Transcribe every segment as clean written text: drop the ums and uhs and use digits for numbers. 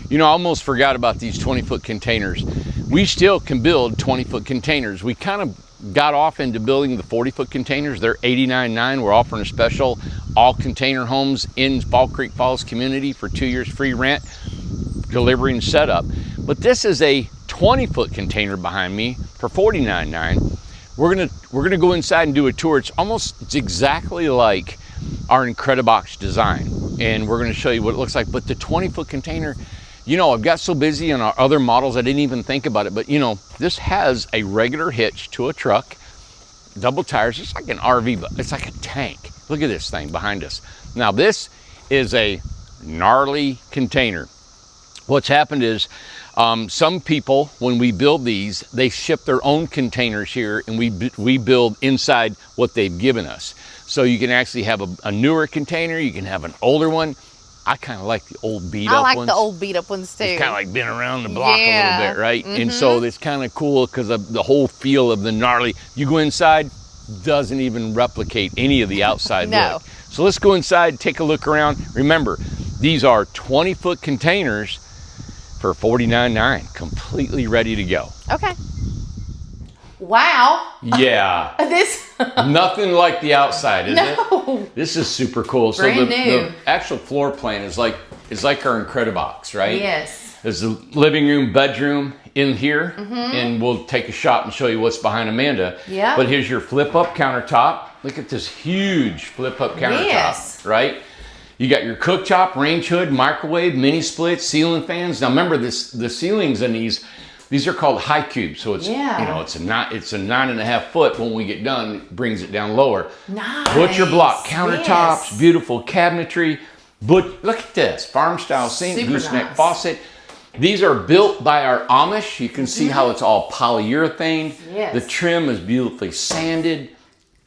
You know, I almost forgot about these 20-foot containers. We still can build 20-foot containers. We kind of got off into building the 40-foot containers. They're $89.9. We're offering a special all container homes in Fall Creek Falls community for 2 years free rent, delivery and setup. But this is a 20-foot container behind me for $49.9. We're gonna go inside and do a tour. It's exactly like our Incredibox design, and we're gonna show you what it looks like. But the 20-foot container, you know, I've got so busy on our other models I didn't even think about it. But you know, this has a regular hitch to a truck, double tires. It's like an RV, but it's like a tank. Look at this thing behind us. Now this is a gnarly container. What's happened is some people, when we build these, they ship their own containers here, and we build inside what they've given us. So you can actually have a newer container, you can have an older one. I kind of like the old beat up ones. I like the old beat up ones too. It's kind of like been around the block a little bit, right? And so it's kind of cool because of the whole feel of the gnarly. You go inside, doesn't even replicate any of the outside look. So let's go inside, take a look around. Remember, these are 20-foot containers for $49.9, completely ready to go. Okay. Wow. Yeah. This nothing like the outside, is it? No. This is super cool. So the actual floor plan is like our Incredibox, right? Yes. There's the living room, bedroom in here, and we'll take a shot and show you what's behind Amanda. Yeah. But here's your flip-up countertop. Look at this huge flip-up countertop, right? You got your cooktop, range hood, microwave, mini split, ceiling fans. Now remember this, the ceilings in these are called high cubes. So it's, you know, it's a 9.5 foot. When we get done, it brings it down lower. Nice. Butcher block countertops, beautiful cabinetry. But look at this, farm style sink, gooseneck faucet. These are built by our Amish. You can see how it's all polyurethane. Yes. The trim is beautifully sanded.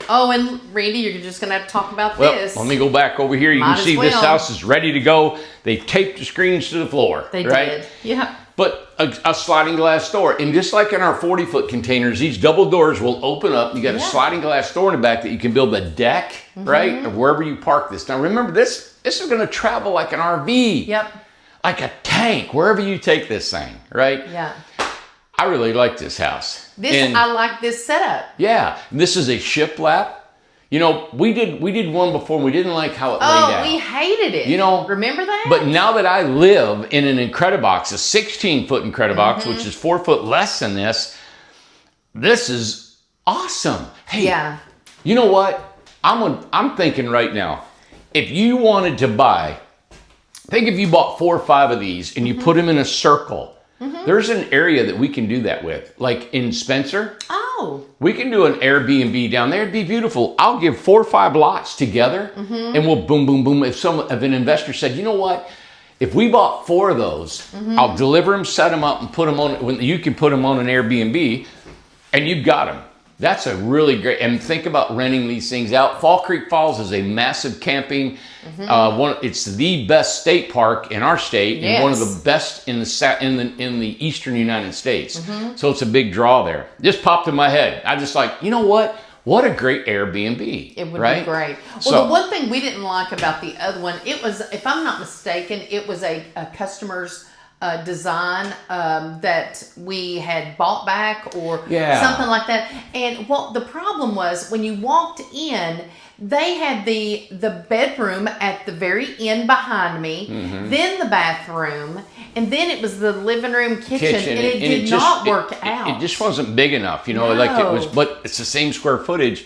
Oh, and Randy, you're just going to have to talk about this. Let me go back over here. You can see this house is ready to go. They taped the screens to the floor. They did. Yeah. But a sliding glass door. And just like in our 40-foot containers, these double doors will open up. You got a sliding glass door in the back that you can build a deck, right? Or wherever you park this. Now remember, this is going to travel like an RV. Yep. Like a tank, wherever you take this thing, right? Yeah. I really like this house. I like this setup. Yeah, this is a shiplap. You know, we did one before and we didn't like how it laid out. Oh, we hated it. You know, remember that? But now that I live in an Incredibox, a 16-foot Incredibox, which is 4 foot less than this is awesome. Hey, you know what? I'm thinking right now, if you wanted to buy, think if you bought 4 or 5 of these and you put them in a circle. There's an area that we can do that with, like in Spencer. Oh. We can do an Airbnb down there. It'd be beautiful. I'll give 4 or 5 lots together, and we'll if an investor said, you know what, if we bought 4 of those, I'll deliver them, set them up, and put them on. You can put them on an Airbnb, and you've got them. That's a really great, and think about renting these things out. Fall Creek Falls is a massive camping, it's the best state park in our state, and one of the best in the eastern United States. So it's a big draw there. Just popped in my head. I just like, you know what? What a great Airbnb. It would be great. Well, the one thing we didn't like about the other one, it was, if I'm not mistaken, it was a customer's design that we had bought back or something like that. And what the problem was, when you walked in, they had the bedroom at the very end behind me, then the bathroom, and then it was the living room, kitchen and it did not work out. It just wasn't big enough, you know, like it was, but it's the same square footage,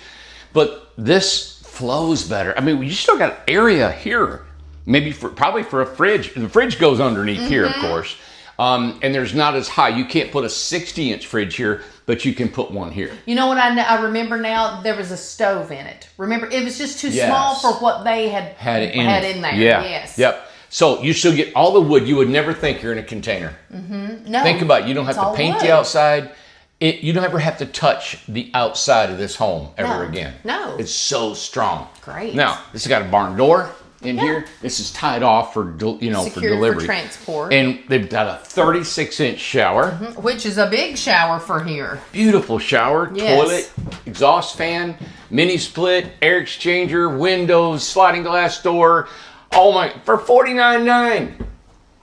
but this flows better. I mean, you still got area here. Maybe probably for a fridge. The fridge goes underneath here, of course. And there's not as high. You can't put a 60-inch fridge here, but you can put one here. You know what I remember now? There was a stove in it. Remember, it was just too small for what they had in there. Yeah. Yes. Yep. So you still get all the wood. You would never think you're in a container. No. Think about it. You don't have to paint the outside. You don't ever have to touch the outside of this home ever again. No. It's so strong. Great. Now, this has got a barn door in here. This is tied off for for delivery, for transport, and they've got a 36-inch shower, which is a big shower for here. Beautiful shower, toilet, exhaust fan, mini split, air exchanger, windows, sliding glass door. Oh my! For $49.9,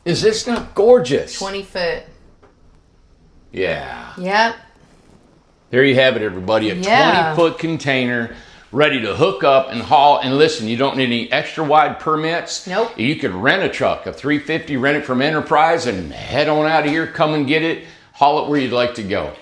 Is this not gorgeous? 20 foot. Yeah. Yep. There you have it, everybody. A 20-foot container ready to hook up and haul. And listen, you don't need any extra wide permits. Nope. You could rent a truck, a 350, rent it from Enterprise and head on out of here, come and get it, haul it where you'd like to go.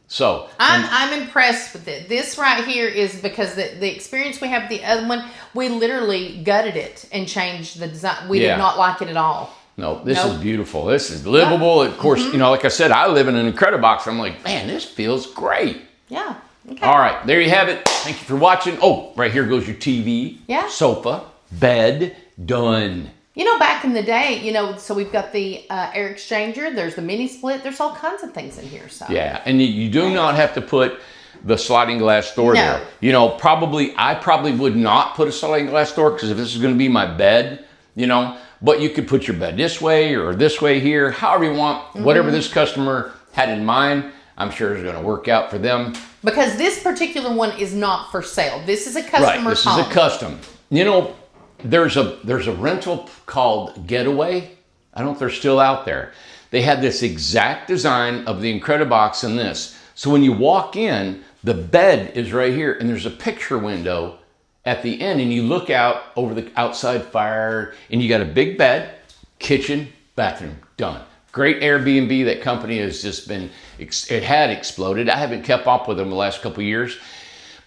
So I'm impressed with it. This right here is because the experience we have with the other one, we literally gutted it and changed the design. We did not like it at all. No, this is beautiful. This is livable. Of course, you know, like I said, I live in an Incredibox. I'm like, man, this feels great. Yeah. Okay. All right, there you have it. Thank you for watching. Oh, right here goes your TV, sofa, bed, done. You know, back in the day, you know, so we've got the air exchanger. There's the mini split. There's all kinds of things in here. So yeah, and you do not have to put the sliding glass door there. You know, I probably would not put a sliding glass door because if this is going to be my bed, you know, but you could put your bed this way or this way here, however you want, whatever this customer had in mind, I'm sure is going to work out for them. Because this particular one is not for sale. This is a customer's home. This is a custom. You know, there's a rental called Getaway. I don't know if they're still out there. They had this exact design of the Incredibox and this. So when you walk in, the bed is right here and there's a picture window at the end and you look out over the outside fire and you got a big bed, kitchen, bathroom, done. Great Airbnb. That company has just been, it had exploded. I haven't kept up with them the last couple of years,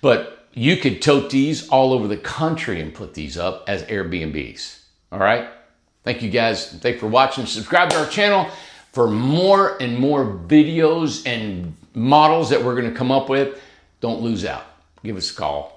but you could tote these all over the country and put these up as Airbnbs. All right. Thank you guys. Thanks for watching. Subscribe to our channel for more and more videos and models that we're going to come up with. Don't lose out. Give us a call.